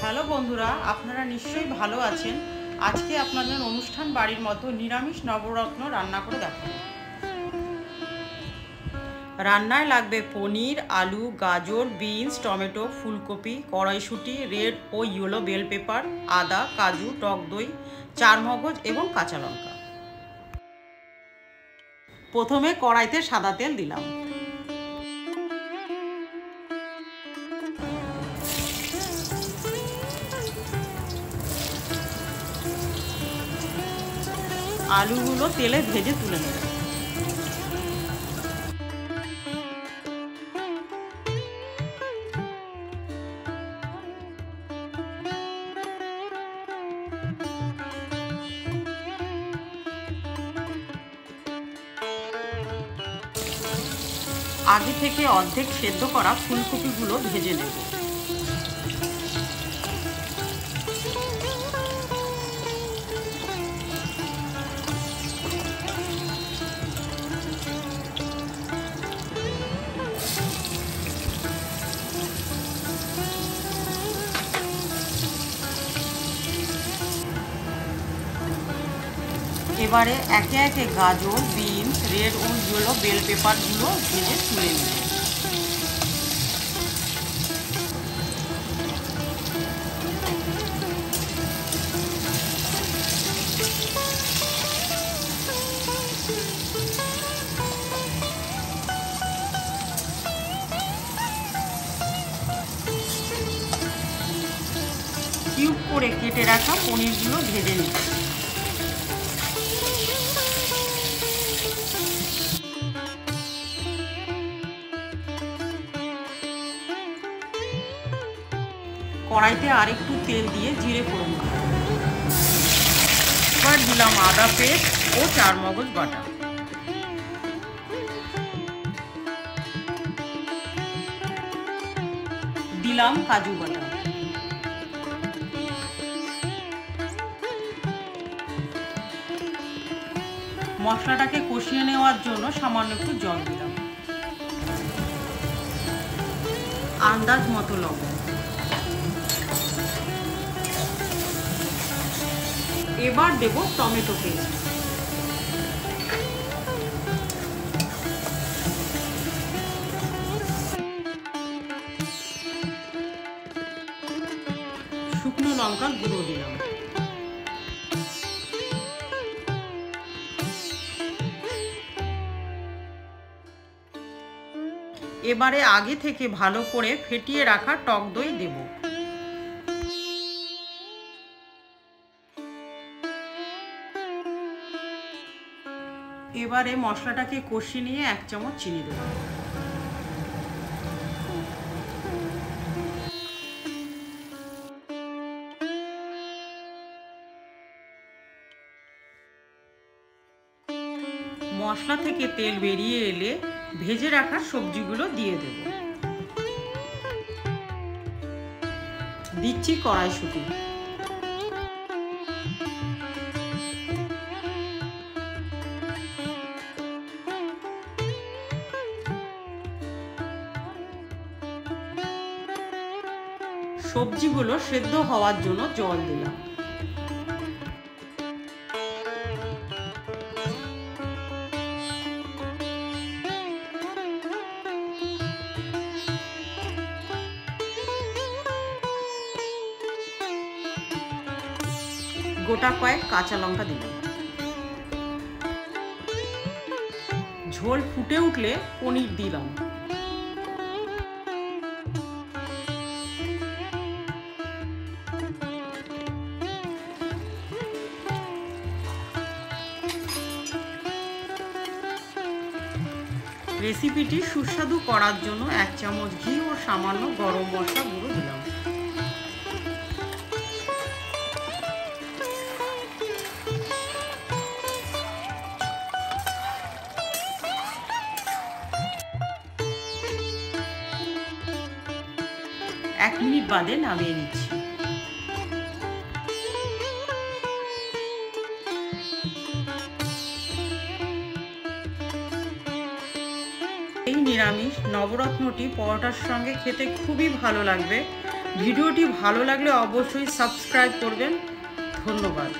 Hello বন্ধুরা, আপনারা নিশ্চয়ই ভালো আছেন। আজকে আপনাদের অনুষ্ঠান বাড়ির মতো নিরামিষ নবরত্ন রান্না করে দেখাবো। রান্নায় লাগবে পনির, আলু, গাজর, বিনস, টমেটো, ফুলকপি, কড়াইশুঁটি, রেড ও ইয়েলো বেল পেপার, আদা, কাজু, টক দই, চারমগজ এবং কাঁচা লঙ্কা। প্রথমে কড়াইতে সাদা তেল দিলাম। আলুগুলো তেলে ভেজে তুলে নেব। আগে থেকে অর্ধেক সেদ্ধ করা ফুলকপিগুলো ভেজে নেব। এবারে একে একে গাজর, বিনস, রেড ও ইয়েলো বেল পেপারগুলো ভেজে তুলে নেব। কিউব করে কেটে রাখা পনিরগুলো ভেজে নেব। কড়াইতে আরেকটু তেল দিয়ে জিরে ফোড়ন দিলাম। এবার দিলাম আদা পেস্ট ও চারমগজ বাটা। দিলাম কাজু বাটা। মশলাটাকে কষিয়ে নেওয়ার জন্য সামান্য একটু জল দিলাম। আন্দাজ মতো লবণ। এবার দেব টমেটো পেস্ট। শুকনো লঙ্কার গুঁড়ো দিলাম। এবারে আগে থেকে ভালো করে ফেটিয়ে রাখা টক দই দেব। এবারে মশলাটাকে কষিয়ে নিয়ে 1 চামচ চিনি দেব। মশলা থেকে তেল বেরিয়ে এলে ভেজে রাখা সবজিগুলো দিয়ে দেব। দিচ্ছি কড়াইশুঁটি। সবজিগুলো সেদ্ধ হওয়ার জন্য জল দিলাম। গোটা কয়েক কাঁচা লঙ্কা দিলাম। ঝোল ফুটে উঠলে পনির দিলাম। রেসিপিটি সুস্বাদু করার জন্য 1 চামচ ঘি ও সামান্য গরম মশলা গুঁড়ো দিলাম। এক মিনিট বাদে নামিয়ে নিচ্ছি। এই নিরামিষ নবরত্নটি পরোটার সঙ্গে খেতে খুবই ভালো লাগবে। ভিডিওটি ভালো লাগলে অবশ্যই সাবস্ক্রাইব করবেন। ধন্যবাদ।